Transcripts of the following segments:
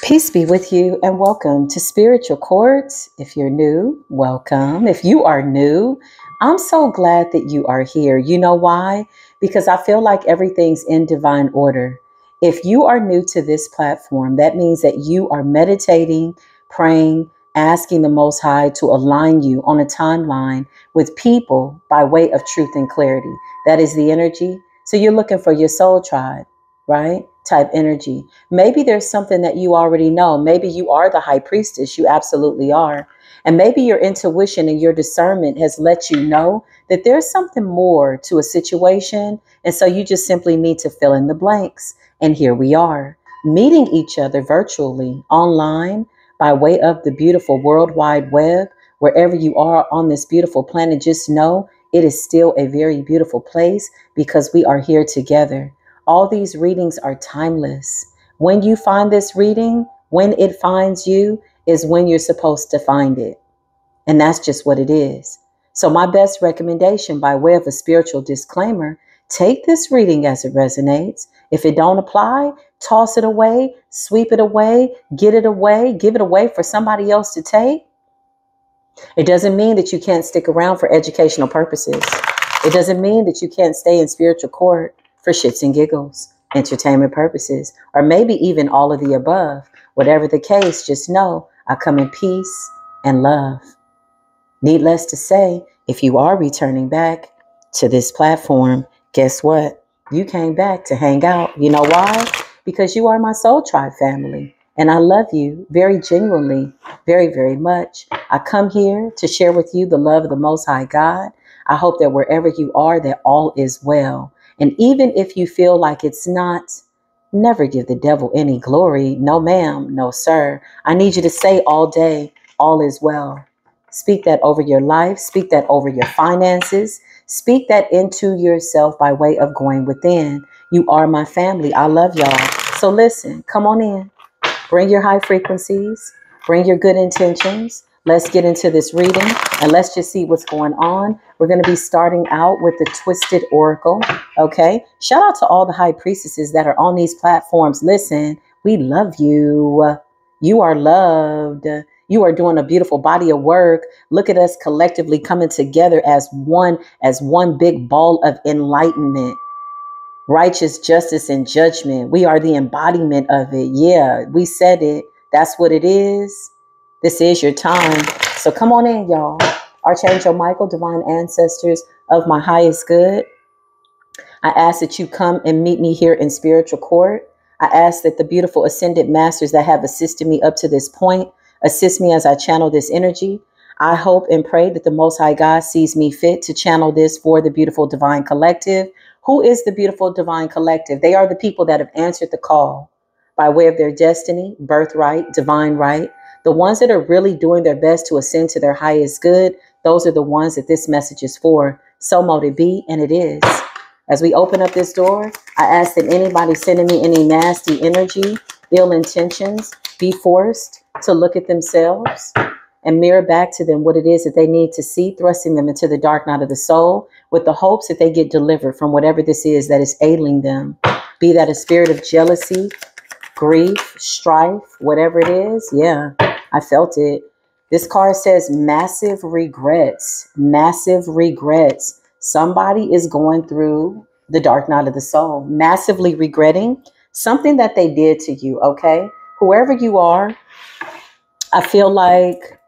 Peace be with you and welcome to Spiritual Courts. If you're new, welcome. If you are new, I'm so glad that you are here. You know why? Because I feel like everything's in divine order. If you are new to this platform, that means that you are meditating, praying, asking the Most High to align you on a timeline with people by way of truth and clarity. That is the energy. So you're looking for your soul tribe, right? Type energy. Maybe there's something that you already know. Maybe you are the high priestess. You absolutely are. And maybe your intuition and your discernment has let you know that there's something more to a situation. And so you just simply need to fill in the blanks. And here we are, meeting each other virtually online by way of the beautiful World Wide Web. Wherever you are on this beautiful planet, just know it is still a very beautiful place because we are here together. All these readings are timeless. When you find this reading, when it finds you, is when you're supposed to find it. And that's just what it is. So my best recommendation by way of a spiritual disclaimer, take this reading as it resonates. If it don't apply, toss it away, sweep it away, get it away, give it away for somebody else to take. It doesn't mean that you can't stick around for educational purposes. It doesn't mean that you can't stay in spiritual court for shits and giggles, entertainment purposes, or maybe even all of the above. Whatever the case, just know I come in peace and love. Needless to say, if you are returning back to this platform, guess what? You came back to hang out. You know why? Because you are my soul tribe family. And I love you very genuinely, very, very much. I come here to share with you the love of the Most High God. I hope that wherever you are, that all is well. And even if you feel like it's not, never give the devil any glory. No, ma'am. No, sir. I need you to say all day, all is well. Speak that over your life. Speak that over your finances. Speak that into yourself by way of going within. You are my family. I love y'all. So listen, come on in. Bring your high frequencies. Bring your good intentions. Let's get into this reading and let's just see what's going on. We're going to be starting out with the Twisted Oracle. Okay. Shout out to all the high priestesses that are on these platforms. Listen, we love you. You are loved. You are doing a beautiful body of work. Look at us collectively coming together as one big ball of enlightenment. Righteous justice and judgment. We are the embodiment of it. Yeah, we said it. That's what it is. This is your time. So come on in, y'all. Archangel Michael, divine ancestors of my highest good. I ask that you come and meet me here in spiritual court. I ask that the beautiful ascended masters that have assisted me up to this point assist me as I channel this energy. I hope and pray that the Most High God sees me fit to channel this for the beautiful divine collective. Who is the beautiful divine collective? They are the people that have answered the call by way of their destiny, birthright, divine right. The ones that are really doing their best to ascend to their highest good, those are the ones that this message is for. So mote it be, and it is. As we open up this door, I ask that anybody sending me any nasty energy, ill intentions, be forced to look at themselves and mirror back to them what it is that they need to see, thrusting them into the dark night of the soul with the hopes that they get delivered from whatever this is that is ailing them. Be that a spirit of jealousy, grief, strife, whatever it is. Yeah, I felt it. This card says massive regrets, massive regrets. Somebody is going through the dark night of the soul, massively regretting something that they did to you. Okay. Whoever you are, I feel like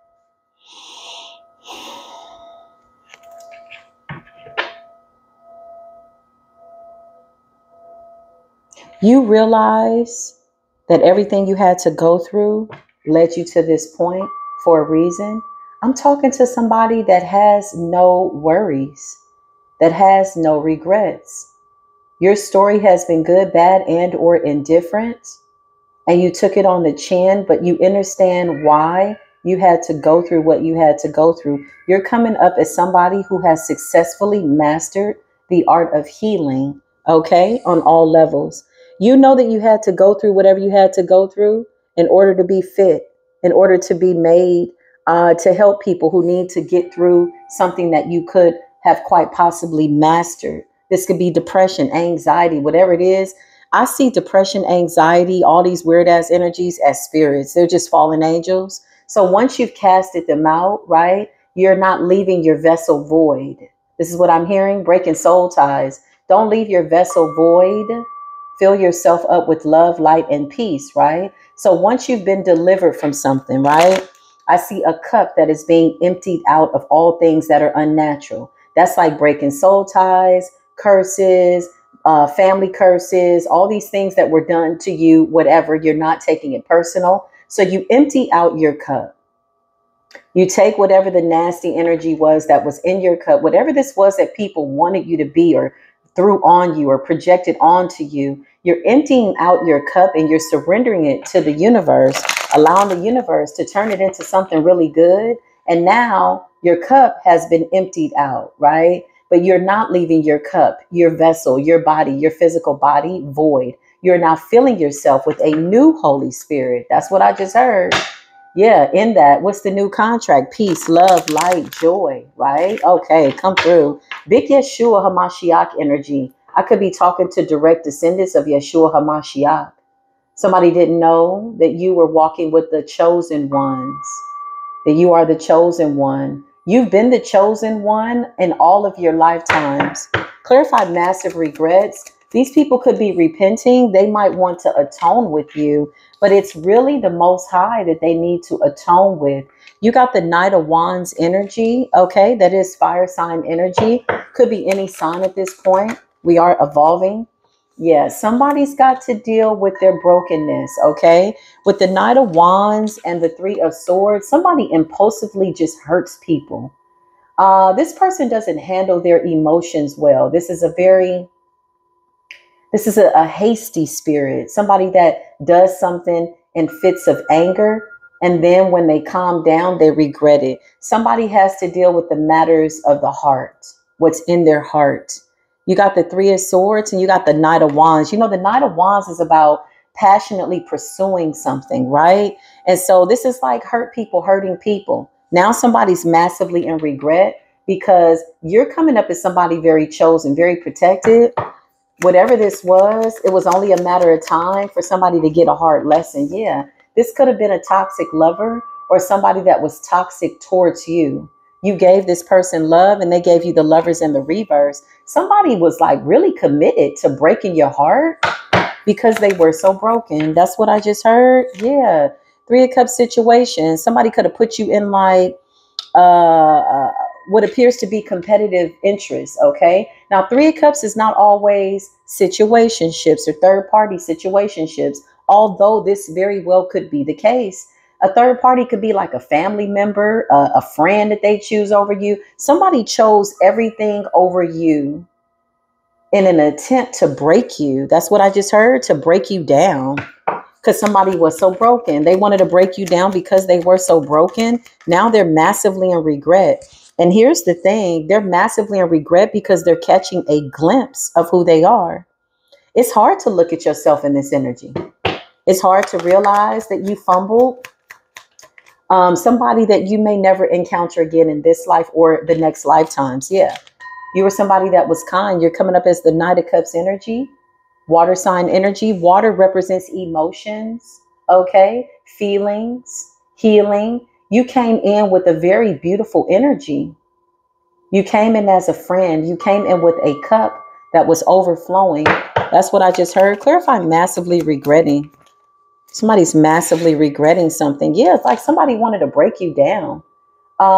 you realize that everything you had to go through led you to this point for a reason. I'm talking to somebody that has no worries, that has no regrets. Your story has been good, bad, and or indifferent, and you took it on the chin, but you understand why you had to go through what you had to go through. You're coming up as somebody who has successfully mastered the art of healing, okay, on all levels. You know that you had to go through whatever you had to go through in order to be fit, in order to be made to help people who need to get through something that you could have quite possibly mastered. This could be depression, anxiety, whatever it is. I see depression, anxiety, all these weird ass energies as spirits. They're just fallen angels. So once you've casted them out, right, you're not leaving your vessel void. This is what I'm hearing, breaking soul ties. Don't leave your vessel void. Fill yourself up with love, light, and peace, right? So once you've been delivered from something, right, I see a cup that is being emptied out of all things that are unnatural. That's like breaking soul ties, curses, family curses, all these things that were done to you, whatever. You're not taking it personal. So you empty out your cup. You take whatever the nasty energy was that was in your cup, whatever this was that people wanted you to be or threw on you or projected onto you. You're emptying out your cup and you're surrendering it to the universe, allowing the universe to turn it into something really good. And now your cup has been emptied out, right? But you're not leaving your cup, your vessel, your body, your physical body void. You're now filling yourself with a new Holy Spirit. That's what I just heard. Yeah, in that, what's the new contract? Peace, love, light, joy, right? Okay, come through. Big Yeshua HaMashiach energy. I could be talking to direct descendants of Yeshua HaMashiach. Somebody didn't know that you were walking with the chosen ones, that you are the chosen one. You've been the chosen one in all of your lifetimes. Clarify massive regrets. These people could be repenting. They might want to atone with you, but it's really the Most High that they need to atone with. You got the Knight of Wands energy, okay? That is fire sign energy. Could be any sign at this point. We are evolving. Yeah, somebody's got to deal with their brokenness, okay? With the Knight of Wands and the Three of Swords, somebody impulsively just hurts people. This person doesn't handle their emotions well. This is a hasty spirit, somebody that does something in fits of anger. And then when they calm down, they regret it. Somebody has to deal with the matters of the heart, what's in their heart. You got the Three of Swords and you got the Knight of Wands. You know, the Knight of Wands is about passionately pursuing something, right? And so this is like hurt people hurting people. Now somebody's massively in regret because you're coming up as somebody very chosen, very protected. Whatever this was, it was only a matter of time for somebody to get a hard lesson. Yeah, this could have been a toxic lover or somebody that was toxic towards you. You gave this person love and they gave you the Lovers in the reverse. Somebody was like really committed to breaking your heart because they were so broken. That's what I just heard. Yeah. Three of Cups situation. Somebody could have put you in like what appears to be competitive interests. Okay. Now, Three of Cups is not always situationships or third party situationships, although this very well could be the case. A third party could be like a family member, a friend that they choose over you. Somebody chose everything over you in an attempt to break you. That's what I just heard, to break you down. Because somebody was so broken. They wanted to break you down because they were so broken. Now they're massively in regret. And here's the thing. They're massively in regret because they're catching a glimpse of who they are. It's hard to look at yourself in this energy. It's hard to realize that you fumbled. Somebody that you may never encounter again in this life or the next lifetimes. Yeah. You were somebody that was kind. You're coming up as the Knight of Cups energy. Water sign energy. Water represents emotions, okay? Feelings, healing. You came in with a very beautiful energy. You came in as a friend. You came in with a cup that was overflowing. That's what I just heard. Clarify massively regretting. Somebody's massively regretting something. Yeah, it's like somebody wanted to break you down.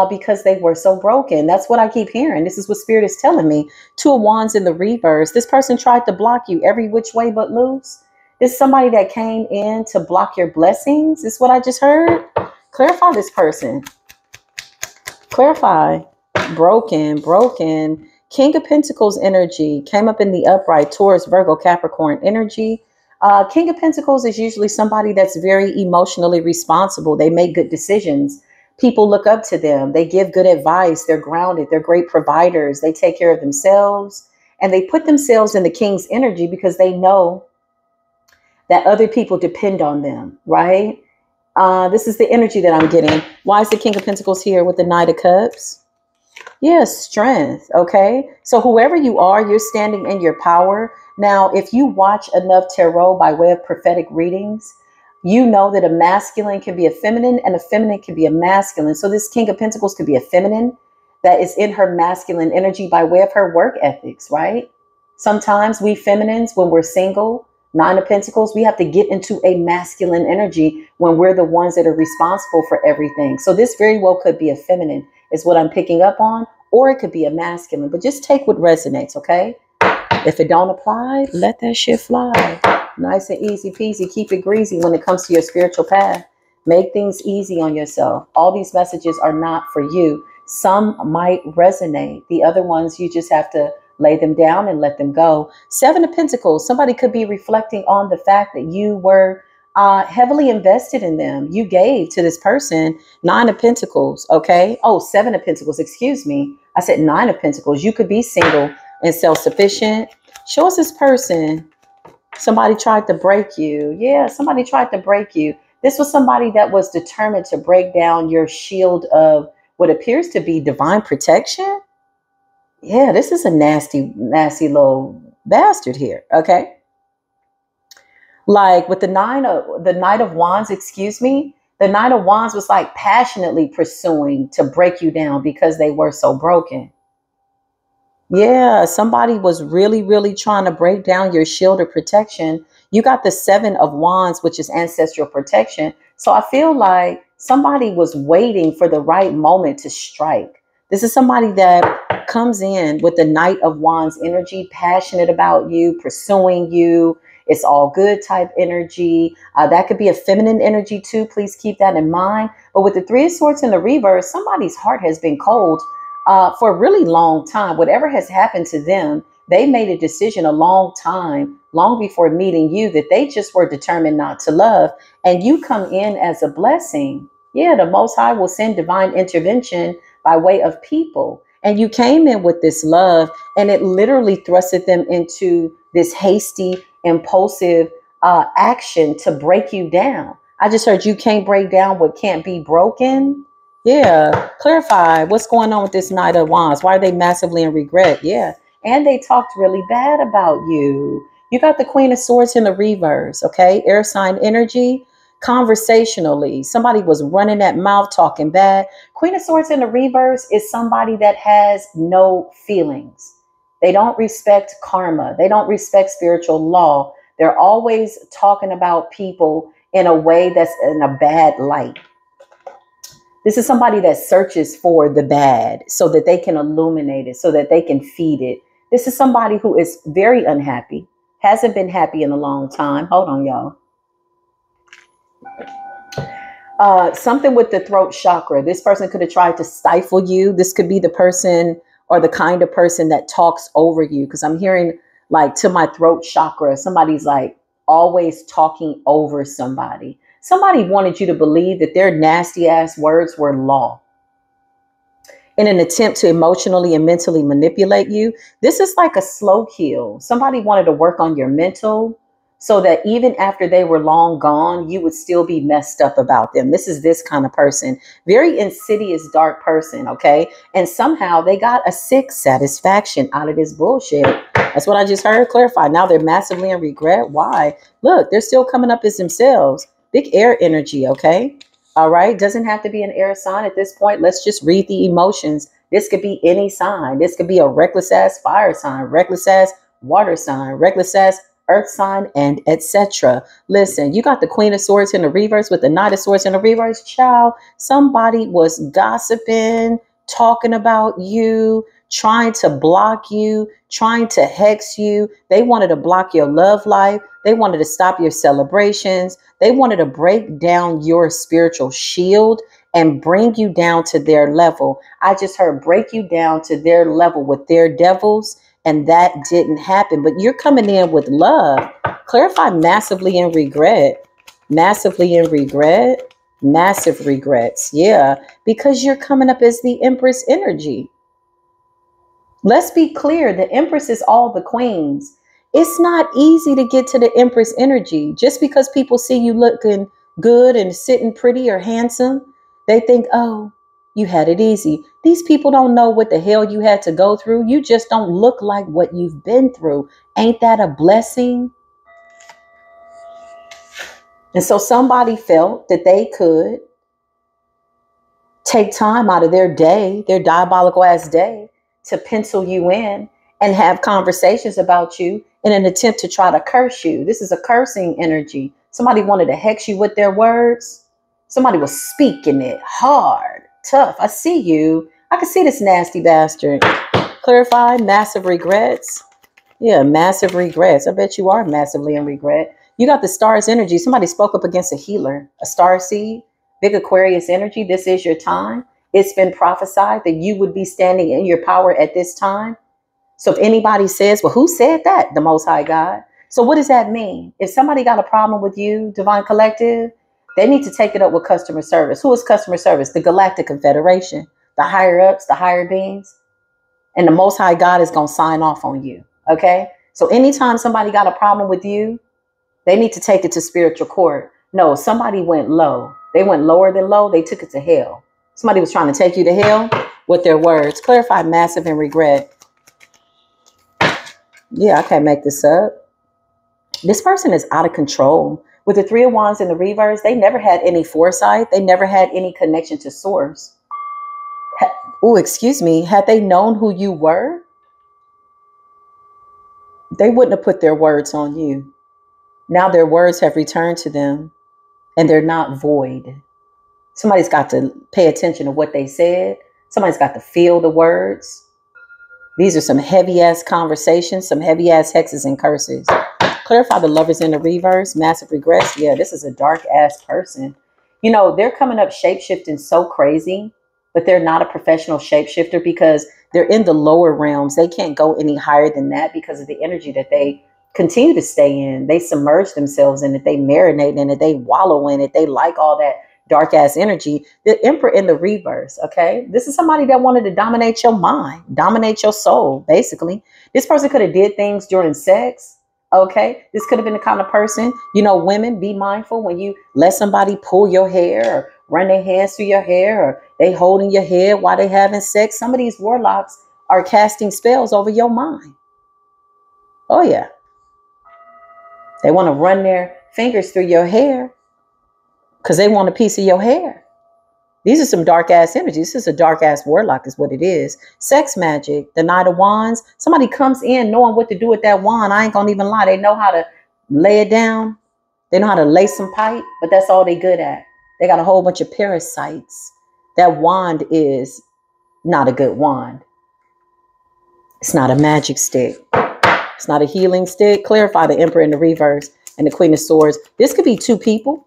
Because they were so broken. That's what I keep hearing. This is what Spirit is telling me. Two of Wands in the reverse. This person tried to block you every which way but loose. This is somebody that came in to block your blessings. This is what I just heard. Clarify this person. Clarify. Broken. King of Pentacles energy came up in the upright. Taurus, Virgo, Capricorn energy. King of Pentacles is usually somebody that's very emotionally responsible. They make good decisions. People look up to them. They give good advice. They're grounded. They're great providers. They take care of themselves and they put themselves in the King's energy because they know that other people depend on them, right? This is the energy that I'm getting. Why is the King of Pentacles here with the Knight of Cups? Yeah, strength. Okay. So whoever you are, you're standing in your power. Now, if you watch enough tarot by way of prophetic readings, you know that a masculine can be a feminine and a feminine can be a masculine. So this King of Pentacles could be a feminine that is in her masculine energy by way of her work ethics, right? Sometimes we feminines, when we're single, Nine of Pentacles, we have to get into a masculine energy when we're the ones that are responsible for everything. So this very well could be a feminine, is what I'm picking up on, or it could be a masculine, but just take what resonates, okay? If it don't apply, let that shit fly. Nice and easy peasy. Keep it greasy when it comes to your spiritual path. Make things easy on yourself. All these messages are not for you. Some might resonate. The other ones, you just have to lay them down and let them go. Seven of Pentacles. Somebody could be reflecting on the fact that you were heavily invested in them. You gave to this person. Nine of Pentacles. Okay. Oh, Seven of Pentacles. Excuse me. I said Nine of Pentacles. You could be single and self-sufficient. Show us this person. Somebody tried to break you. Yeah, somebody tried to break you. This was somebody that was determined to break down your shield of what appears to be divine protection. Yeah, this is a nasty, nasty little bastard here. Okay. Like with the Knight of Wands, excuse me, the Knight of Wands was like passionately pursuing to break you down because they were so broken. Yeah, somebody was really, really trying to break down your shield of protection. You got the Seven of Wands, which is ancestral protection. So I feel like somebody was waiting for the right moment to strike. This is somebody that comes in with the Knight of Wands energy, passionate about you, pursuing you. It's all good type energy. That could be a feminine energy too. Please keep that in mind. But with the Three of Swords in the reverse, somebody's heart has been cold for a really long time. Whatever has happened to them, they made a decision a long time, long before meeting you, that they just were determined not to love. And you come in as a blessing. Yeah, the Most High will send divine intervention by way of people. And you came in with this love, and it literally thrusted them into this hasty, impulsive action to break you down. I just heard you can't break down what can't be broken. Yeah, clarify what's going on with this Knight of Wands. Why are they massively in regret? Yeah, and they talked really bad about you. You got the Queen of Swords in the reverse, okay? Air sign energy, conversationally. Somebody was running that mouth talking bad. Queen of Swords in the reverse is somebody that has no feelings. They don't respect karma. They don't respect spiritual law. They're always talking about people in a way that's in a bad light. This is somebody that searches for the bad so that they can illuminate it, so that they can feed it. This is somebody who is very unhappy, hasn't been happy in a long time. Hold on, y'all. Something with the throat chakra. This person could have tried to stifle you. This could be the person or the kind of person that talks over you, because I'm hearing like to my throat chakra, somebody's like always talking over somebody. Somebody wanted you to believe that their nasty ass words were law in an attempt to emotionally and mentally manipulate you. This is like a slow kill. Somebody wanted to work on your mental so that even after they were long gone, you would still be messed up about them. This is this kind of person. Very insidious, dark person, okay? And somehow they got a sick satisfaction out of this bullshit. That's what I just heard. Clarify. Now they're massively in regret. Why? Look, they're still coming up as themselves. Big air energy, okay? All right. Doesn't have to be an air sign at this point. Let's just read the emotions. This could be any sign. This could be a reckless ass fire sign, reckless ass water sign, reckless ass earth sign, and etc. Listen, you got the Queen of Swords in the reverse with the Knight of Swords in the reverse. Child, somebody was gossiping, talking about you, trying to block you, trying to hex you. They wanted to block your love life. They wanted to stop your celebrations. They wanted to break down your spiritual shield and bring you down to their level. I just heard break you down to their level with their devils, and that didn't happen. But you're coming in with love. Clarify massively in regret. Massively in regret. Massive regrets. Yeah, because you're coming up as the Empress energy. Let's be clear. The Empress is all the queens. It's not easy to get to the Empress energy. Just because people see you looking good and sitting pretty or handsome, they think, oh, You had it easy. These people don't know what the hell you had to go through. You just don't look like what you've been through. Ain't that a blessing? And so somebody felt that they could take time out of their day, their diabolical ass day, to pencil you in and have conversations about you in an attempt to try to curse you. This is a cursing energy. Somebody wanted to hex you with their words. Somebody was speaking it hard, tough. I see you. I can see this nasty bastard. Clarify, massive regrets. Yeah, massive regrets. I bet you are massively in regret. You got the stars energy. Somebody spoke up against a healer, a star seed, big Aquarius energy. This is your time. It's been prophesied that you would be standing in your power at this time. So if anybody says, well, who said that? The Most High God. So what does that mean? If somebody got a problem with you, Divine Collective, they need to take it up with customer service. Who is customer service? The Galactic Confederation, the higher ups, the higher beings. And the Most High God is going to sign off on you. Okay. So anytime somebody got a problem with you, they need to take it to spiritual court. No, somebody went low. They went lower than low. They took it to hell. Somebody was trying to take you to hell with their words. Clarify, massive and regret. Yeah, I can't make this up. This person is out of control. With the Three of Wands in the reverse, they never had any foresight. They never had any connection to source. Excuse me. Had they known who you were, they wouldn't have put their words on you. Now their words have returned to them and they're not void. Somebody's got to pay attention to what they said. Somebody's got to feel the words. These are some heavy ass conversations, some heavy ass hexes and curses. Clarify the Lovers in the reverse, massive regrets. Yeah, this is a dark ass person. You know, they're coming up shapeshifting so crazy, but they're not a professional shapeshifter because they're in the lower realms. They can't go any higher than that because of the energy that they continue to stay in. They submerge themselves in it. They marinate in it. They wallow in it. They like all that dark ass energy. The Emperor in the reverse. Okay. This is somebody that wanted to dominate your mind, dominate your soul. Basically, this person could have did things during sex. Okay. This could have been the kind of person, you know, women, be mindful when you let somebody pull your hair or run their hands through your hair or they holding your head while they having sex. Some of these warlocks are casting spells over your mind. Oh yeah. They want to run their fingers through your hair because they want a piece of your hair. These are some dark ass energies. This is a dark ass warlock is what it is. Sex magic, the Knight of Wands. Somebody comes in knowing what to do with that wand. I ain't gonna even lie. They know how to lay it down. They know how to lay some pipe, but that's all they good at. They got a whole bunch of parasites. That wand is not a good wand. It's not a magic stick. It's not a healing stick. Clarify the Emperor in the reverse and the Queen of Swords. This could be two people.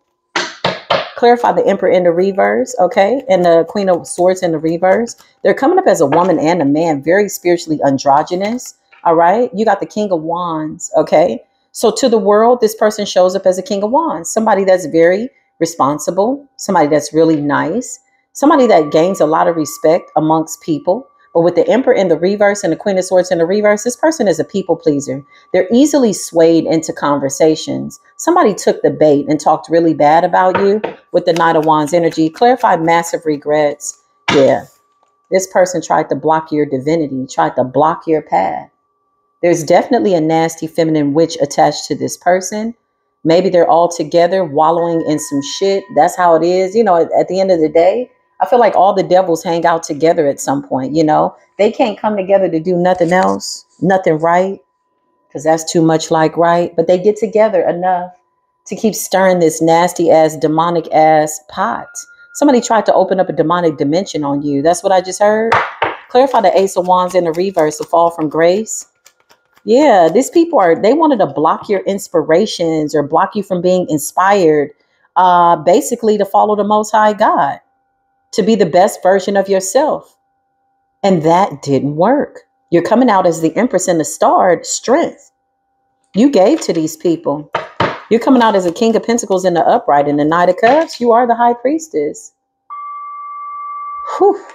Clarify the Emperor in the reverse, okay? And the Queen of Swords in the reverse. They're coming up as a woman and a man, very spiritually androgynous, all right? You got the King of Wands, okay? So to the world, this person shows up as a King of Wands, somebody that's very responsible, somebody that's really nice, somebody that gains a lot of respect amongst people. But with the Emperor in the reverse and the Queen of Swords in the reverse, this person is a people pleaser. They're easily swayed into conversations. Somebody took the bait and talked really bad about you with the Knight of Wands energy. Clarify massive regrets. Yeah, this person tried to block your divinity, tried to block your path. There's definitely a nasty feminine witch attached to this person. Maybe they're all together wallowing in some shit. That's how it is. You know, at the end of the day, I feel like all the devils hang out together at some point, you know. They can't come together to do nothing else, nothing right, because that's too much like right. But they get together enough to keep stirring this nasty ass, demonic ass pot. Somebody tried to open up a demonic dimension on you. That's what I just heard. Clarify the Ace of Wands in the reverse, a fall from grace. Yeah, these people they wanted to block your inspirations or block you from being inspired, basically to follow the Most High God, to be the best version of yourself. And that didn't work. You're coming out as the Empress in the starred strength. You gave to these people. You're coming out as a King of Pentacles in the upright and the Knight of Cups. You are the High Priestess. Whew.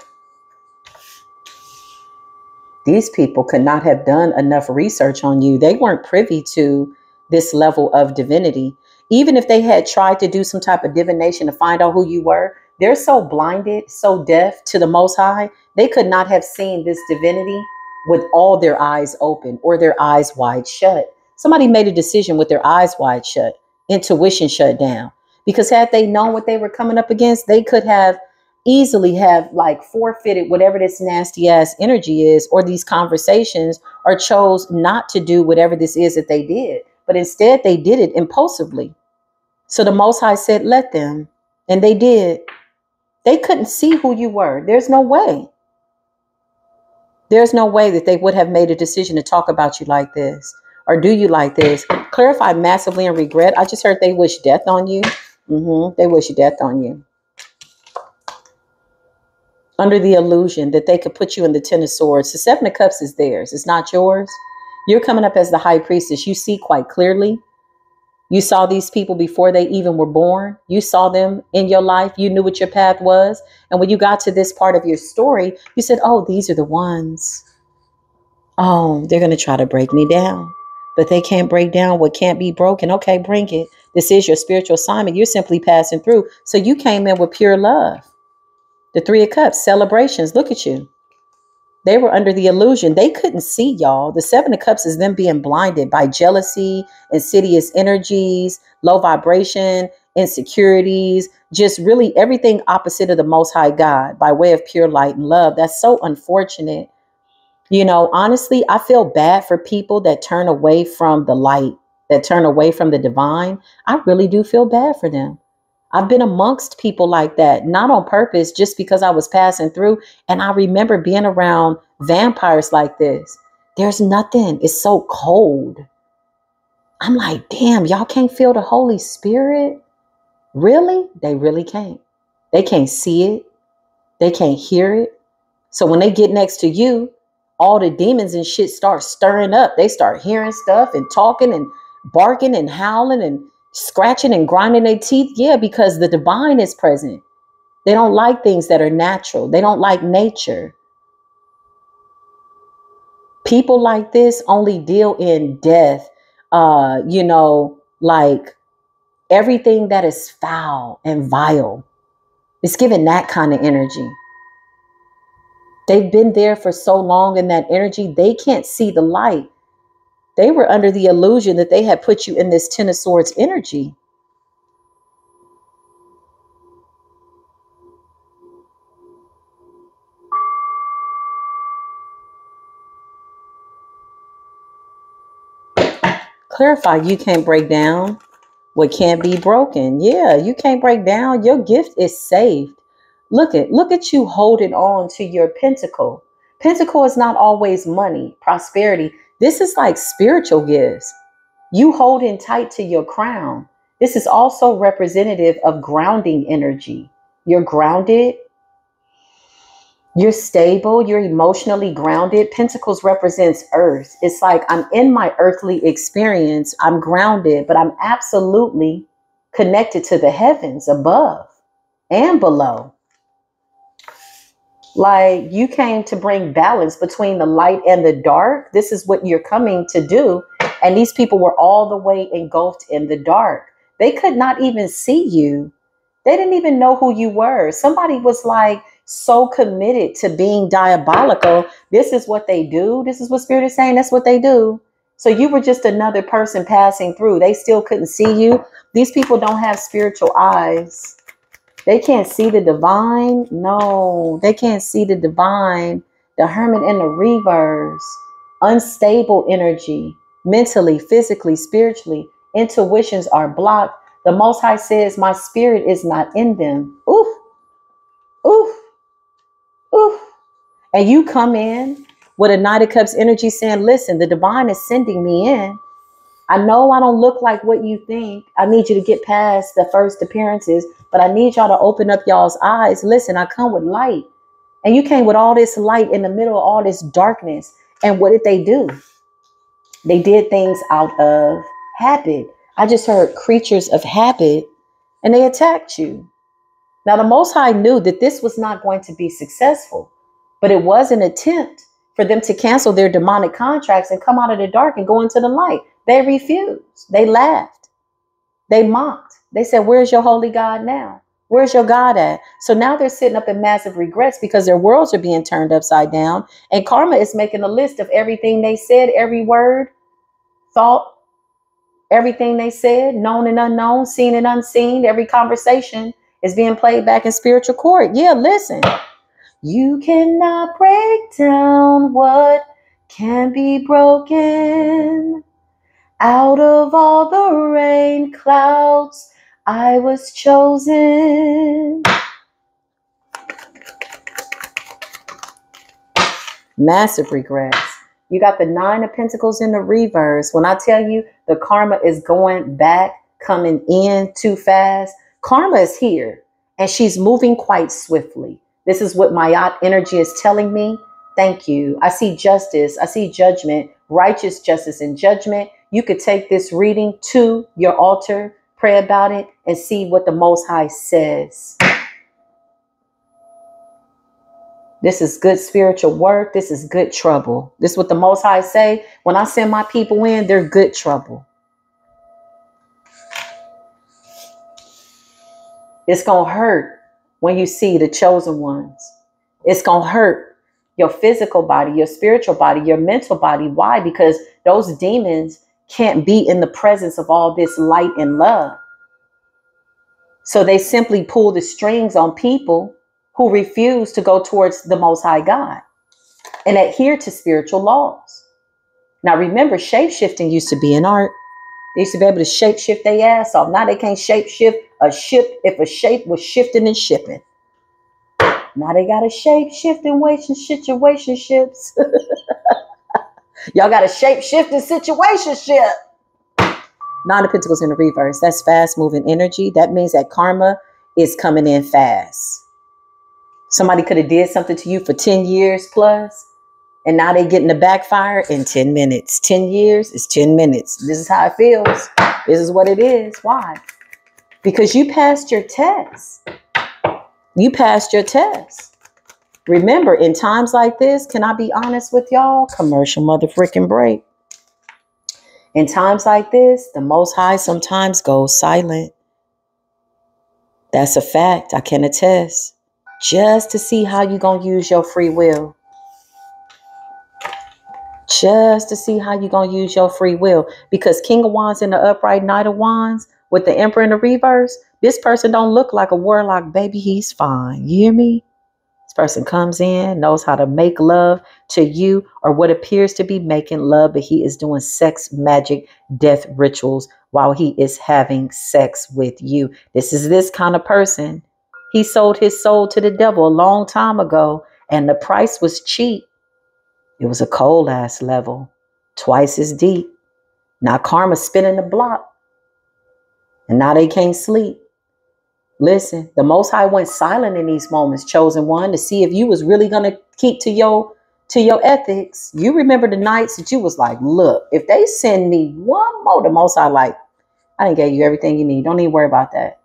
These people could not have done enough research on you. They weren't privy to this level of divinity. Even if they had tried to do some type of divination to find out who you were, They're so blinded, so deaf to the Most High, they could not have seen this divinity with all their eyes open or their eyes wide shut. Somebody made a decision with their eyes wide shut, intuition shut down. Because had they known what they were coming up against, they could have easily have like forfeited whatever this nasty ass energy is, or these conversations, or chose not to do whatever this is that they did. But instead they did it impulsively. So the Most High said, let them. And they did. They couldn't see who you were. There's no way. There's no way that they would have made a decision to talk about you like this or do you like this. Clarify massively and regret. I just heard they wish death on you. They wish death on you. Under the illusion that they could put you in the Ten of Swords. The Seven of Cups is theirs. It's not yours. You're coming up as the High Priestess. You see quite clearly. You saw these people before they even were born. You saw them in your life. You knew what your path was. And when you got to this part of your story, you said, oh, these are the ones. Oh, they're going to try to break me down. But they can't break down what can't be broken. Okay, bring it. This is your spiritual assignment. You're simply passing through. So you came in with pure love. The Three of Cups, celebrations. Look at you. They were under the illusion. They couldn't see y'all. The Seven of Cups is them being blinded by jealousy, insidious energies, low vibration, insecurities, just really everything opposite of the Most High God by way of pure light and love. That's so unfortunate. You know, honestly, I feel bad for people that turn away from the light, that turn away from the divine. I really do feel bad for them. I've been amongst people like that, not on purpose, just because I was passing through. And I remember being around vampires like this. There's nothing. It's so cold. I'm like, damn, y'all can't feel the Holy Spirit? Really? They really can't. They can't see it. They can't hear it. So when they get next to you, all the demons and shit start stirring up. They start hearing stuff and talking and barking and howling and scratching and grinding their teeth. Yeah, because the divine is present. They don't like things that are natural. They don't like nature. People like this only deal in death. Like everything that is foul and vile. It's giving that kind of energy. They've been there for so long in that energy, they can't see the light. They were under the illusion that they had put you in this Ten of Swords energy. Clarify, you can't break down what can't be broken. Yeah, you can't break down. Your gift is saved. Look at you holding on to your pentacle. Pentacle is not always money, prosperity. This is like spiritual gifts. You holding tight to your crown. This is also representative of grounding energy. You're grounded. You're stable. You're emotionally grounded. Pentacles represents earth. It's like I'm in my earthly experience. I'm grounded, but I'm absolutely connected to the heavens above and below. Like you came to bring balance between the light and the dark. This is what you're coming to do. And these people were all the way engulfed in the dark. They could not even see you. They didn't even know who you were. Somebody was like so committed to being diabolical. This is what they do. This is what Spirit is saying. That's what they do. So you were just another person passing through. They still couldn't see you. These people don't have spiritual eyes. They can't see the divine. No, they can't see the divine. The Hermit in the reverse. Unstable energy. Mentally, physically, spiritually. Intuitions are blocked. The Most High says, my spirit is not in them. Oof. Oof. Oof. And you come in with a Knight of Cups energy saying, listen, the divine is sending me in. I know I don't look like what you think. I need you to get past the first appearances, but I need y'all to open up y'all's eyes. Listen, I come with light. And you came with all this light in the middle of all this darkness. And what did they do? They did things out of habit. I just heard creatures of habit, and they attacked you. Now, the Most High knew that this was not going to be successful, but it was an attempt for them to cancel their demonic contracts and come out of the dark and go into the light. They refused. They laughed. They mocked. They said, where's your holy God now? Where's your God at? So now they're sitting up in massive regrets because their worlds are being turned upside down. And karma is making a list of everything they said, every word, thought, everything they said, known and unknown, seen and unseen. Every conversation is being played back in spiritual court. Yeah, listen. You cannot break down what can be broken. Out of all the rain clouds, I was chosen. Massive regrets. You got the 9 of Pentacles in the reverse. When I tell you the karma is going back, coming in too fast, karma is here and she's moving quite swiftly. This is what my energy is telling me. Thank you. I see justice. I see judgment, righteous justice and judgment. You could take this reading to your altar, pray about it, and see what the Most High says. This is good spiritual work. This is good trouble. This is what the Most High say. When I send my people in, they're good trouble. It's going to hurt when you see the chosen ones. It's going to hurt your physical body, your spiritual body, your mental body. Why? Because those demons can't be in the presence of all this light and love. So they simply pull the strings on people who refuse to go towards the Most High God and adhere to spiritual laws. Now, remember, shape-shifting used to be an art. They used to be able to shape-shift their ass off. Now they can't shape-shift a ship if a shape was shifting and shipping. Now they got a shape-shifting situationships. Y'all got a shape-shifting situationship. 9 of Pentacles in the reverse. That's fast-moving energy. That means that karma is coming in fast. Somebody could have did something to you for 10 years plus, and now they getting the backfire in 10 minutes. 10 years is 10 minutes. This is how it feels. This is what it is. Why? Because you passed your test. You passed your test. Remember, in times like this, can I be honest with y'all? Commercial motherfucking break. In times like this, the Most High sometimes goes silent. That's a fact. I can attest. Just to see how you're going to use your free will. Just to see how you're going to use your free will. Because King of Wands in the upright, Knight of Wands with the Emperor in the reverse, this person don't look like a warlock, baby. He's fine. You hear me? This person comes in, knows how to make love to you or what appears to be making love, but he is doing sex, magic, death rituals while he is having sex with you. This is this kind of person. He sold his soul to the devil a long time ago, and the price was cheap. It was a cold ass level, twice as deep. Now karma spinning the block, and now they can't sleep. Listen, the Most High went silent in these moments, chosen one, to see if you was really going to keep to your ethics. You remember the nights that you was like, look, if they send me one more, the Most High like, I done gave you everything you need. Don't even worry about that.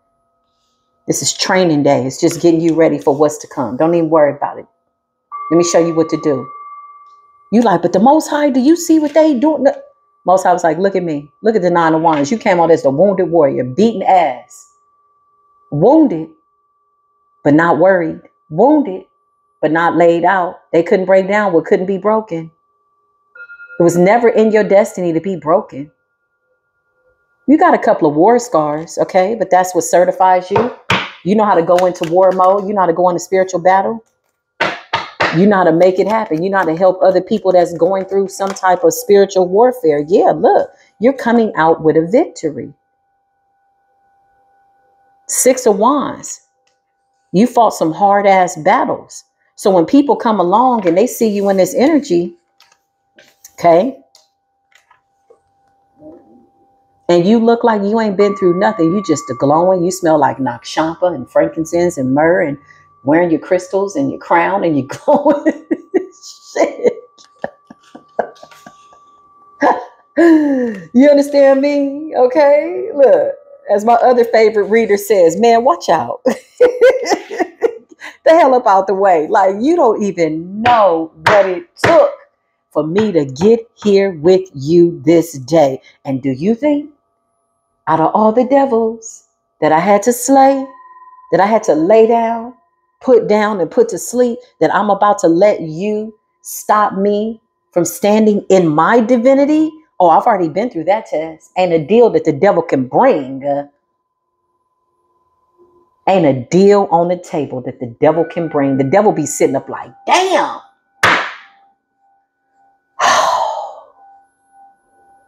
This is training day. It's just getting you ready for what's to come. Don't even worry about it. Let me show you what to do. You like, but the Most High, do you see what they doing? Most High was like, look at me. Look at the 9 of Wands. You came out as the wounded warrior, beaten ass. Wounded, but not worried. Wounded, but not laid out. They couldn't break down what couldn't be broken. It was never in your destiny to be broken. You got a couple of war scars, okay? But that's what certifies you. You know how to go into war mode. You know how to go into spiritual battle. You know how to make it happen. You know how to help other people that's going through some type of spiritual warfare. Yeah, look, you're coming out with a victory. 6 of Wands. You fought some hard ass battles. So when people come along and they see you in this energy, okay, and you look like you ain't been through nothing, you just a glowing, you smell like Nakshampa and frankincense and myrrh and wearing your crystals and your crown and you're glowing. Shit. You understand me? Okay, look, as my other favorite reader says, man, watch out. The hell up out the way. Like, you don't even know what it took for me to get here with you this day. And do you think out of all the devils that I had to slay, that I had to lay down, put down, and put to sleep, that I'm about to let you stop me from standing in my divinity? Oh, I've already been through that test. Ain't a deal that the devil can bring. Ain't a deal on the table that the devil can bring. The devil be sitting up like, damn.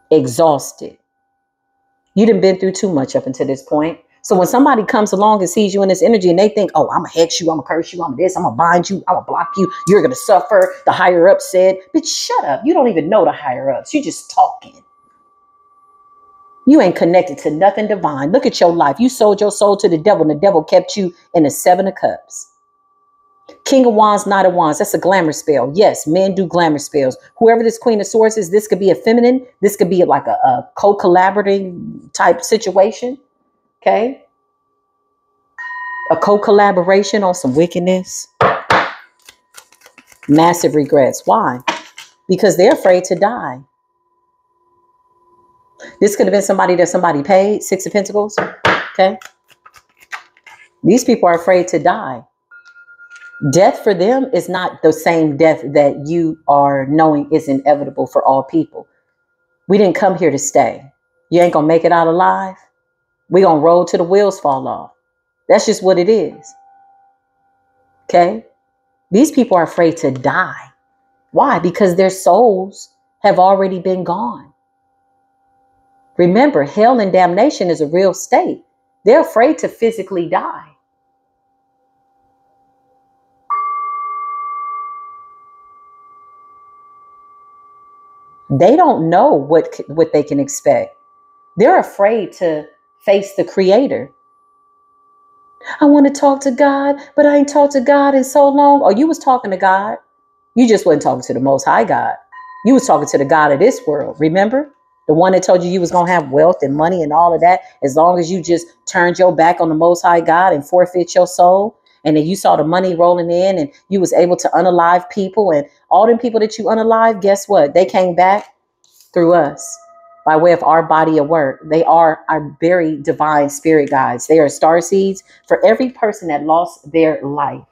Exhausted. You done been through too much up until this point. So when somebody comes along and sees you in this energy and they think, oh, I'm going to hex you, I'm going to curse you, I'm this, I'm going to bind you, I'm going to block you, you're going to suffer. The higher up said, bitch, shut up. You don't even know the higher ups. You just talking. You ain't connected to nothing divine. Look at your life. You sold your soul to the devil and the devil kept you in the 7 of Cups. King of Wands, Knight of Wands. That's a glamour spell. Yes, men do glamour spells. Whoever this Queen of Swords is, this could be a feminine. This could be like a co-collaborating type situation. Okay. A co-collaboration on some wickedness. Massive regrets. Why? Because they're afraid to die. This could have been somebody that somebody paid. 6 of Pentacles. Okay. These people are afraid to die. Death for them is not the same death that you are knowing is inevitable for all people. We didn't come here to stay. You ain't going to make it out alive. We going to roll till the wheels fall off. That's just what it is. Okay. These people are afraid to die. Why? Because their souls have already been gone. Remember, hell and damnation is a real state. They're afraid to physically die. They don't know what they can expect. They're afraid to face the Creator. I want to talk to God, but I ain't talked to God in so long. Oh, you was talking to God. You just wasn't talking to the Most High God. You was talking to the God of this world. Remember? The one that told you was going to have wealth and money and all of that. As long as you just turned your back on the Most High God and forfeit your soul. And then you saw the money rolling in and you was able to unalive people. And all them people that you unalive, guess what? They came back through us by way of our body of work. They are our very divine spirit guides. They are star seeds for every person that lost their life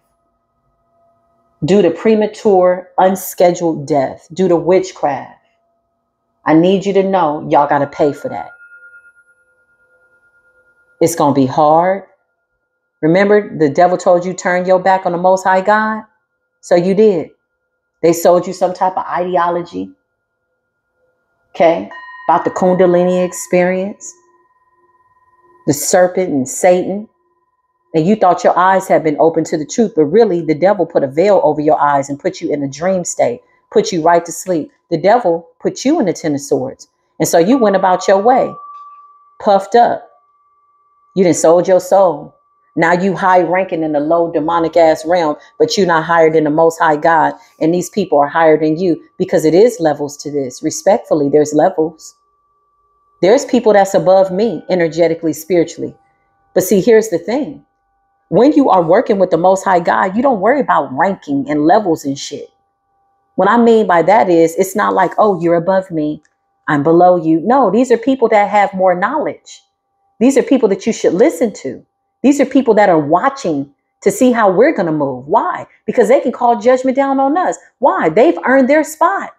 due to premature, unscheduled death, due to witchcraft. I need you to know y'all got to pay for that. It's going to be hard. Remember, the devil told you turn your back on the Most High God. So you did. They sold you some type of ideology. Okay. About the Kundalini experience. The serpent and Satan. And you thought your eyes had been open to the truth. But really, the devil put a veil over your eyes and put you in a dream state. Put you right to sleep. The devil put you in the 10 of Swords. And so you went about your way. Puffed up. You done sold your soul. Now you high ranking in the low demonic ass realm, but you're not higher than the Most High God. And these people are higher than you because it is levels to this. Respectfully, there's levels. There's people that's above me energetically, spiritually. But see, here's the thing. When you are working with the Most High God, you don't worry about ranking and levels and shit. What I mean by that is it's not like, oh, you're above me, I'm below you. No, these are people that have more knowledge. These are people that you should listen to. These are people that are watching to see how we're going to move. Why? Because they can call judgment down on us. Why? They've earned their spot.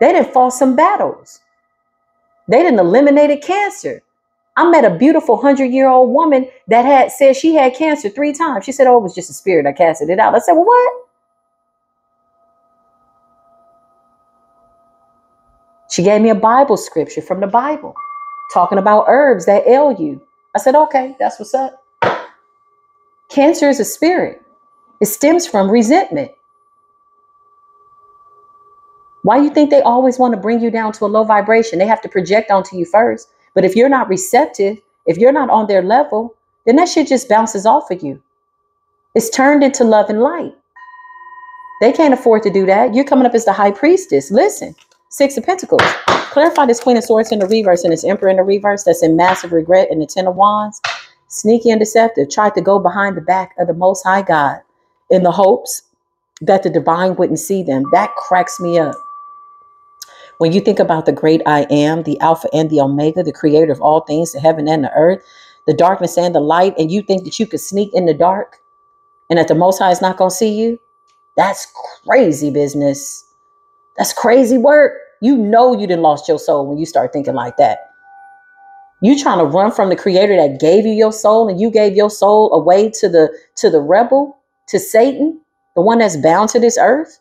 They didn't fought some battles. They didn't eliminated cancer. I met a beautiful 100-year-old woman that had said she had cancer 3 times. She said, oh, it was just a spirit. I casted it out. I said, well, what? She gave me a Bible scripture from the Bible talking about herbs that ail you. I said, okay, that's what's up. Cancer is a spirit. It stems from resentment. Why do you think they always want to bring you down to a low vibration? They have to project onto you first. But if you're not receptive, if you're not on their level, then that shit just bounces off of you. It's turned into love and light. They can't afford to do that. You're coming up as the high priestess. Listen, 6 of Pentacles. Clarify this Queen of Swords in the reverse and this Emperor in the reverse. That's in massive regret in the 10 of Wands. Sneaky and deceptive. Tried to go behind the back of the Most High God in the hopes that the divine wouldn't see them. That cracks me up. When you think about the great I am, the Alpha and the Omega, the creator of all things, the heaven and the earth, the darkness and the light, and you think that you could sneak in the dark and that the Most High is not going to see you? That's crazy business. That's crazy work. You know you done lost your soul when you start thinking like that. You trying to run from the creator that gave you your soul, and you gave your soul away to the rebel, to Satan, the one that's bound to this earth,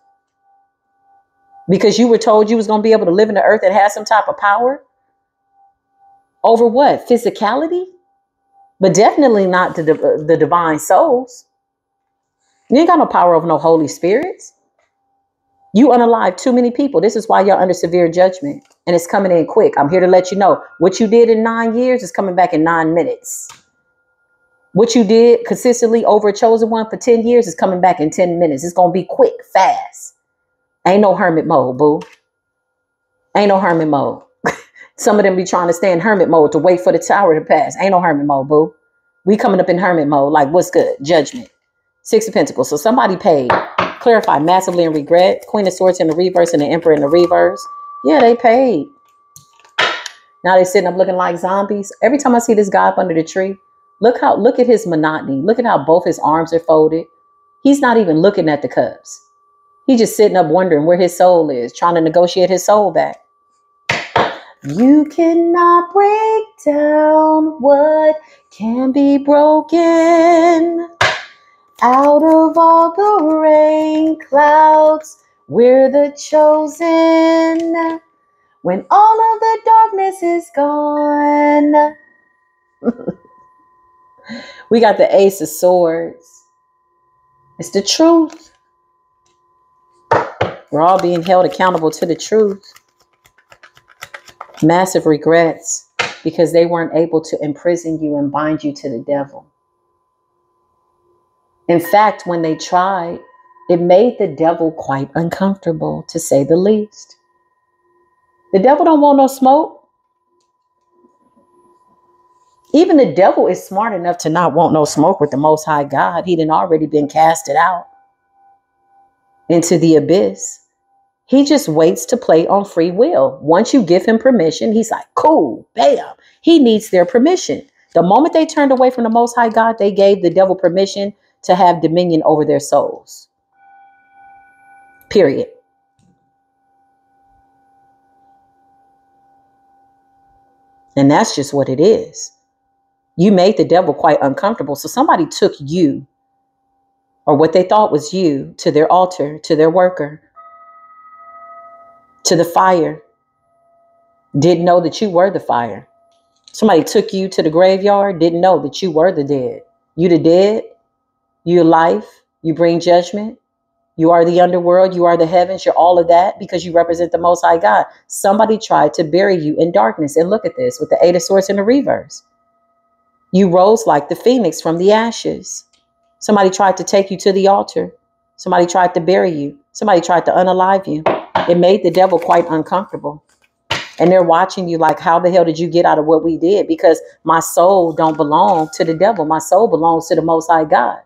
because you were told you was going to be able to live in the earth and have some type of power over what? Physicality? But definitely not the divine souls. You ain't got no power over no Holy Spirits. You unalive too many people. This is why you're under severe judgment. And it's coming in quick. I'm here to let you know what you did in 9 years is coming back in 9 minutes. What you did consistently over a chosen one for 10 years is coming back in 10 minutes. It's going to be quick, fast. Ain't no hermit mode, boo. Ain't no hermit mode. Some of them be trying to stay in hermit mode to wait for the tower to pass. Ain't no hermit mode, boo. We coming up in hermit mode. Like, what's good? Judgment. 6 of Pentacles. So somebody paid. Clarify, massively in regret. Queen of Swords in the reverse and the Emperor in the reverse. Yeah, they paid. Now they sitting up looking like zombies. Every time I see this guy up under the tree, look at his monotony. Look at how both his arms are folded. He's not even looking at the cups. He's just sitting up wondering where his soul is, trying to negotiate his soul back. You cannot break down what can be broken. Out of all the rain clouds, we're the chosen. When all of the darkness is gone. We got the Ace of Swords. It's the truth. We're all being held accountable to the truth. Massive regrets because they weren't able to imprison you and bind you to the devil. In fact, when they tried, it made the devil quite uncomfortable, to say the least. The devil don't want no smoke. Even the devil is smart enough to not want no smoke with the Most High God. He done already been casted out into the abyss. He just waits to play on free will. Once you give him permission, he's like, cool, bam. He needs their permission. The moment they turned away from the Most High God, they gave the devil permission to have dominion over their souls. Period. And that's just what it is. You made the devil quite uncomfortable. So somebody took you, or what they thought was you, to their altar, to their worker, to the fire. Didn't know that you were the fire. Somebody took you to the graveyard, didn't know that you were the dead. You the dead, you life, you bring judgment. You are the underworld, you are the heavens, you're all of that because you represent the Most High God. Somebody tried to bury you in darkness. And look at this with the Eight of Swords in the reverse. You rose like the phoenix from the ashes. Somebody tried to take you to the altar. Somebody tried to bury you. Somebody tried to unalive you. It made the devil quite uncomfortable. And they're watching you like, how the hell did you get out of what we did? Because my soul don't belong to the devil. My soul belongs to the Most High God.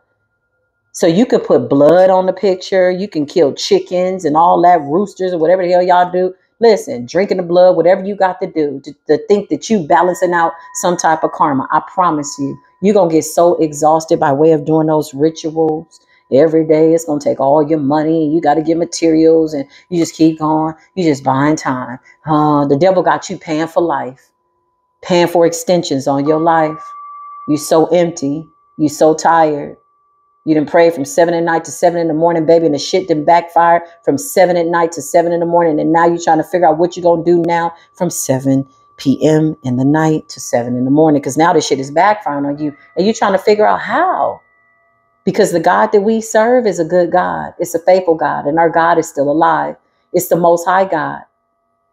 So you could put blood on the picture. You can kill chickens and all that, roosters or whatever the hell y'all do. Listen, drinking the blood, whatever you got to do to think that you balancing out some type of karma. I promise you, you're going to get so exhausted by way of doing those rituals. Every day it's going to take all your money. You got to get materials and you just keep going. You just buying time. The devil got you paying for life, paying for extensions on your life. You're so empty. You're so tired. You done pray from 7 at night to 7 in the morning, baby, and the shit done backfire from 7 at night to 7 in the morning. And now you're trying to figure out what you're going to do now from 7 p.m. in the night to 7 in the morning. Because now this shit is backfiring on you. And you're trying to figure out how. Because the God that we serve is a good God. It's a faithful God. And our God is still alive. It's the Most High God.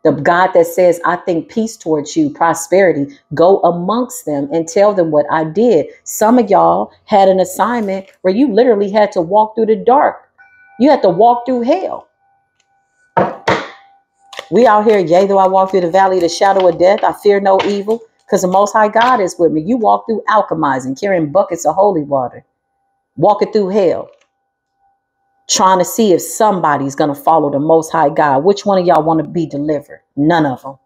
The God that says, I think peace towards you, prosperity, go amongst them and tell them what I did. Some of y'all had an assignment where you literally had to walk through the dark. You had to walk through hell. We out here, yea, though I walk through the valley of the shadow of death, I fear no evil because the Most High God is with me. You walk through alchemizing, carrying buckets of holy water, walking through hell, trying to see if somebody's going to follow the Most High God. Which one of y'all want to be delivered? None of them.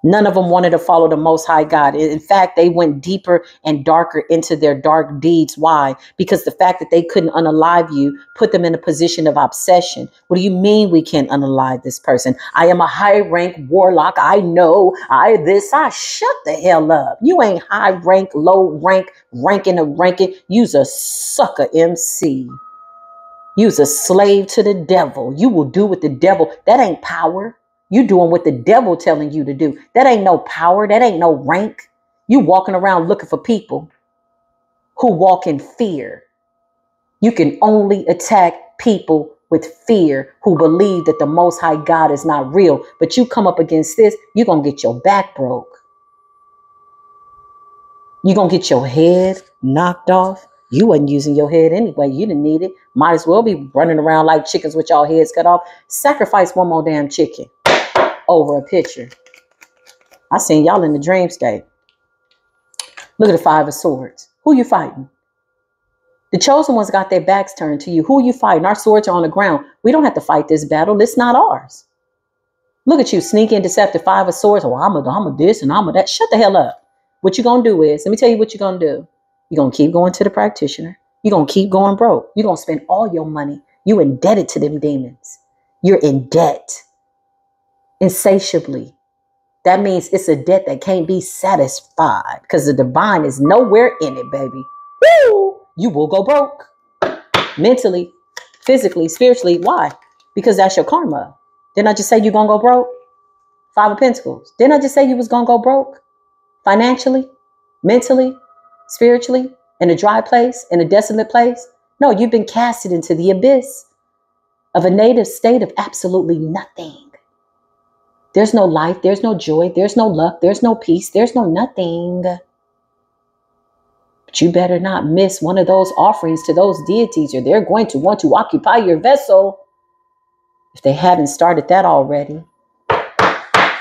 None of them wanted to follow the Most High God. In fact, they went deeper and darker into their dark deeds. Why? Because the fact that they couldn't unalive you put them in a position of obsession. What do you mean we can't unalive this person? I am a high rank warlock. I know I shut the hell up. You ain't high rank, low rank, ranking a ranking. You's a sucker MC. You's a slave to the devil. You will do what the devil. That ain't power. You doing what the devil telling you to do. That ain't no power. That ain't no rank. You walking around looking for people who walk in fear. You can only attack people with fear who believe that the Most High God is not real. But you come up against this, you're going to get your back broke. You're going to get your head knocked off. You wasn't using your head anyway. You didn't need it. Might as well be running around like chickens with y'all heads cut off. Sacrifice one more damn chicken over a picture. I seen y'all in the dreamscape. Look at the Five of Swords. Who you fighting? The chosen ones got their backs turned to you. Who are you fighting? Our swords are on the ground. We don't have to fight this battle. It's not ours. Look at you, sneaky and deceptive Five of Swords. Oh, I'm a this and I'm a that. Shut the hell up. What you going to do is, let me tell you what you're going to do. You're going to keep going to the practitioner. You're going to keep going broke. You're going to spend all your money. You indebted to them demons. You're in debt. Insatiably. That means it's a debt that can't be satisfied because the divine is nowhere in it, baby. Woo! You will go broke. Mentally, physically, spiritually. Why? Because that's your karma. Didn't I just say you're going to go broke? Five of Pentacles. Didn't I just say you was going to go broke? Financially, mentally, spiritually, in a dry place, in a desolate place? No, you've been casted into the abyss of a native state of absolutely nothing. There's no life, there's no joy, there's no luck, there's no peace, there's no nothing. But you better not miss one of those offerings to those deities or they're going to want to occupy your vessel. If they haven't started that already,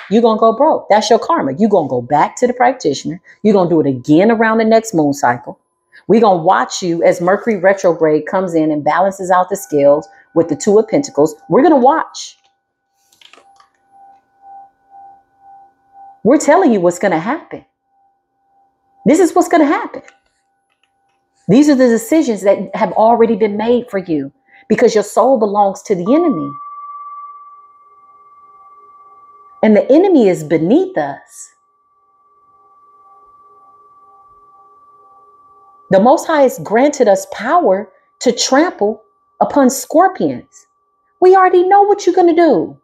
you're going to go broke. That's your karma. You're going to go back to the practitioner. You're going to do it again around the next moon cycle. We're going to watch you as Mercury retrograde comes in and balances out the scales with the Two of Pentacles. We're going to watch. We're telling you what's going to happen. This is what's going to happen. These are the decisions that have already been made for you because your soul belongs to the enemy. And the enemy is beneath us. The Most High has granted us power to trample upon scorpions. We already know what you're going to do.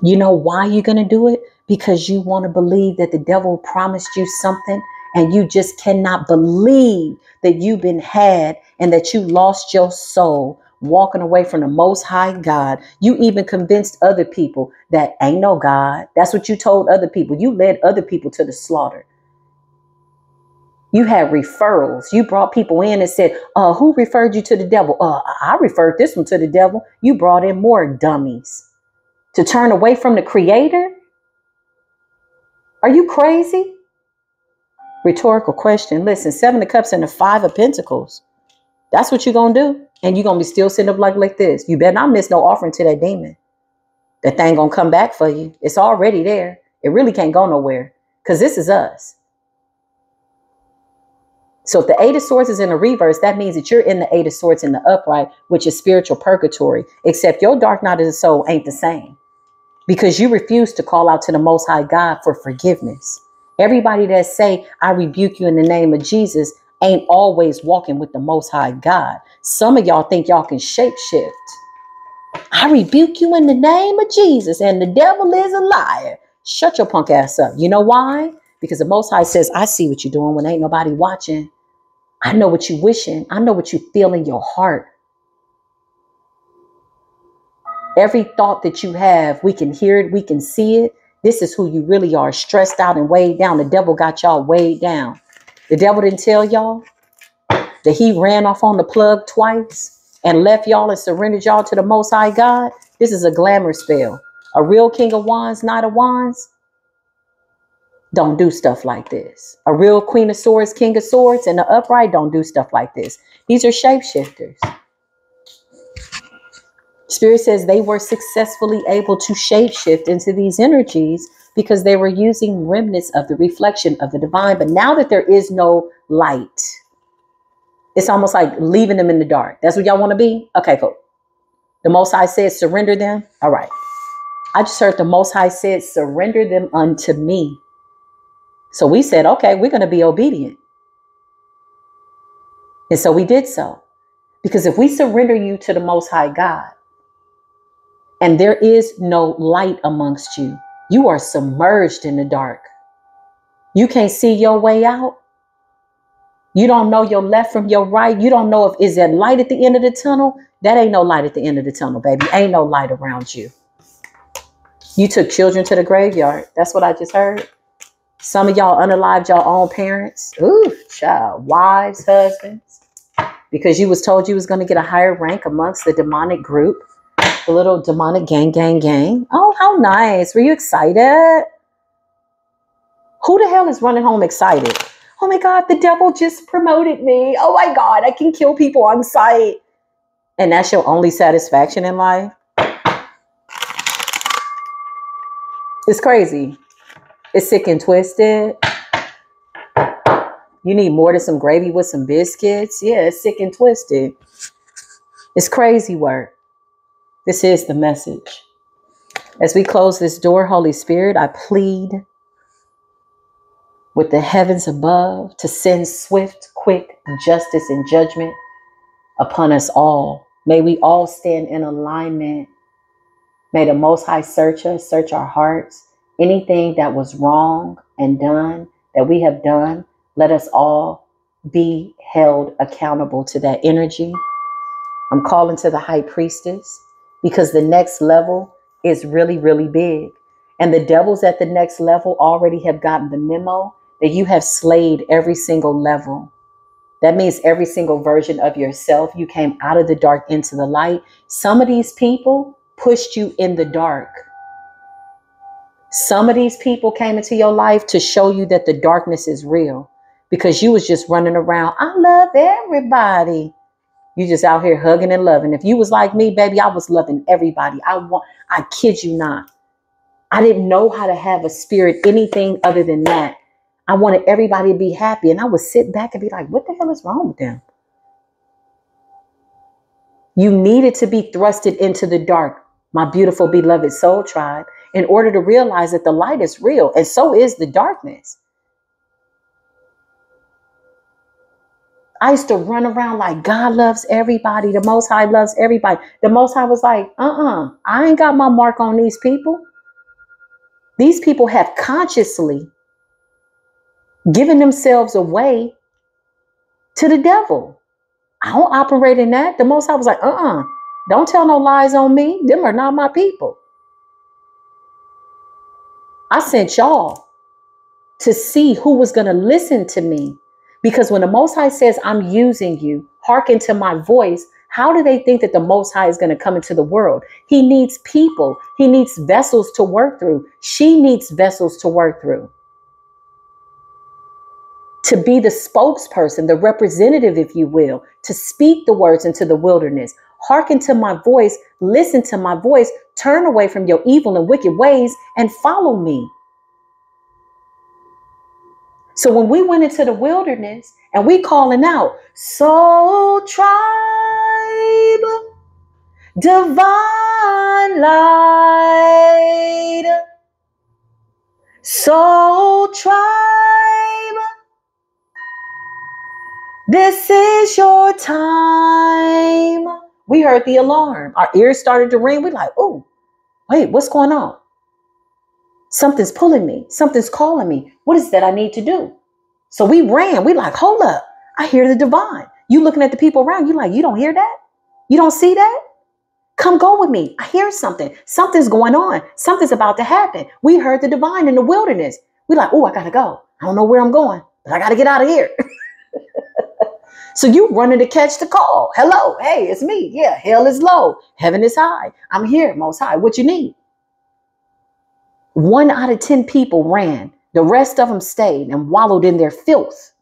You know why you're going to do it? Because you want to believe that the devil promised you something and you just cannot believe that you've been had and that you lost your soul walking away from the Most High God. You even convinced other people that ain't no God. That's what you told other people. You led other people to the slaughter. You had referrals. You brought people in and said, who referred you to the devil? I referred this one to the devil. You brought in more dummies to turn away from the Creator. Are you crazy? Rhetorical question. Listen, Seven of Cups and the Five of Pentacles. That's what you're going to do. And you're going to be still sitting up like this. You better not miss no offering to that demon. That thing going to come back for you. It's already there. It really can't go nowhere because this is us. So if the Eight of Swords is in the reverse, that means that you're in the Eight of Swords in the upright, which is spiritual purgatory, except your dark night of the soul ain't the same because you refuse to call out to the Most High God for forgiveness. Everybody that say, I rebuke you in the name of Jesus, ain't always walking with the Most High God. Some of y'all think y'all can shapeshift. I rebuke you in the name of Jesus and the devil is a liar. Shut your punk ass up. You know why? Because the Most High says, I see what you're doing when ain't nobody watching. I know what you're wishing. I know what you feel in your heart. Every thought that you have, we can hear it. We can see it. This is who you really are, stressed out and weighed down. The devil got y'all weighed down. The devil didn't tell y'all that he ran off on the plug twice and left y'all and surrendered y'all to the Most High God. This is a glamour spell. A real King of Wands, Knight of Wands, don't do stuff like this. A real Queen of Swords, King of Swords, and the upright don't do stuff like this. These are shapeshifters. Spirit says they were successfully able to shapeshift into these energies because they were using remnants of the reflection of the divine. But now that there is no light, it's almost like leaving them in the dark. That's what y'all want to be? Okay, cool. The Most High said, surrender them. All right. I just heard the Most High said, surrender them unto me. So we said, okay, we're going to be obedient. And so we did so. Because if we surrender you to the Most High God, and there is no light amongst you, you are submerged in the dark. You can't see your way out. You don't know your left from your right. You don't know if is there light at the end of the tunnel. That ain't no light at the end of the tunnel, baby. Ain't no light around you. You took children to the graveyard. That's what I just heard. Some of y'all unalived your own parents. Ooh, child, wives, husbands. Because you was told you was going to get a higher rank amongst the demonic group. The little demonic gang. Oh, how nice. Were you excited? Who the hell is running home excited? Oh my God, the devil just promoted me. Oh my God, I can kill people on sight. And that's your only satisfaction in life? It's crazy. It's sick and twisted. You need more than some gravy with some biscuits. Yeah, it's sick and twisted. It's crazy work. This is the message. As we close this door, Holy Spirit, I plead with the heavens above to send swift, quick justice and judgment upon us all. May we all stand in alignment. May the Most High search us, search our hearts. Anything that was wrong and done, that we have done, let us all be held accountable to that energy. I'm calling to the high priestess because the next level is really, really big. And the devils at the next level already have gotten the memo that you have slayed every single level. That means every single version of yourself. You came out of the dark into the light. Some of these people pushed you in the dark. Some of these people came into your life to show you that the darkness is real because you was just running around. I love everybody. You just out here hugging and loving. If you was like me, baby, I was loving everybody. I kid you not. I didn't know how to have a spirit, anything other than that. I wanted everybody to be happy. And I would sit back and be like, what the hell is wrong with them? You needed to be thrusted into the dark, my beautiful beloved soul tribe, in order to realize that the light is real. And so is the darkness. I used to run around like God loves everybody. The Most High loves everybody. The Most High was like, I ain't got my mark on these people. These people have consciously given themselves away to the devil. I don't operate in that. The Most High was like, don't tell no lies on me. Them are not my people. I sent y'all to see who was going to listen to me. Because when the Most High says, I'm using you, hearken to my voice, how do they think that the Most High is going to come into the world? He needs people. He needs vessels to work through. She needs vessels to work through. To be the spokesperson, the representative, if you will, to speak the words into the wilderness. Hearken to my voice, listen to my voice, turn away from your evil and wicked ways and follow me. So when we went into the wilderness and we calling out, soul tribe, divine light, soul tribe, this is your time. We heard the alarm. Our ears started to ring. We're like, oh, wait, what's going on? Something's pulling me. Something's calling me. What is that I need to do? So we ran. We like, hold up. I hear the divine. You looking at the people around. You like, you don't hear that? You don't see that? Come go with me. I hear something. Something's going on. Something's about to happen. We heard the divine in the wilderness. We like, oh, I got to go. I don't know where I'm going, but I got to get out of here. So you running to catch the call. Hello. Hey, it's me. Yeah. Hell is low. Heaven is high. I'm here. Most high. What you need? 1 out of 10 people ran. The rest of them stayed and wallowed in their filth.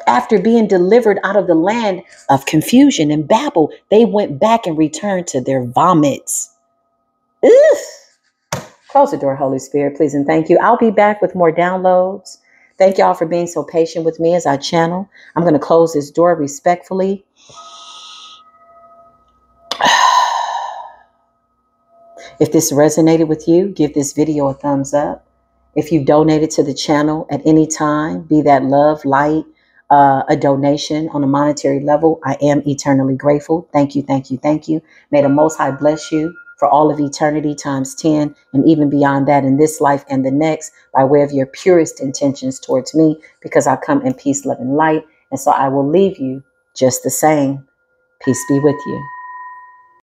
after being delivered out of the land of confusion and Babel, they went back and returned to their vomits. Ugh. Close the door, Holy Spirit, please, and thank you. I'll be back with more downloads. Thank y'all for being so patient with me as I channel. I'm going to close this door respectfully. If this resonated with you, give this video a thumbs up. If you donated to the channel at any time, be that love, light, a donation on a monetary level, I am eternally grateful. Thank you, thank you, thank you. May the Most High bless you for all of eternity times 10 and even beyond that in this life and the next by way of your purest intentions towards me, because I come in peace, love, and light. And so I will leave you just the same. Peace be with you.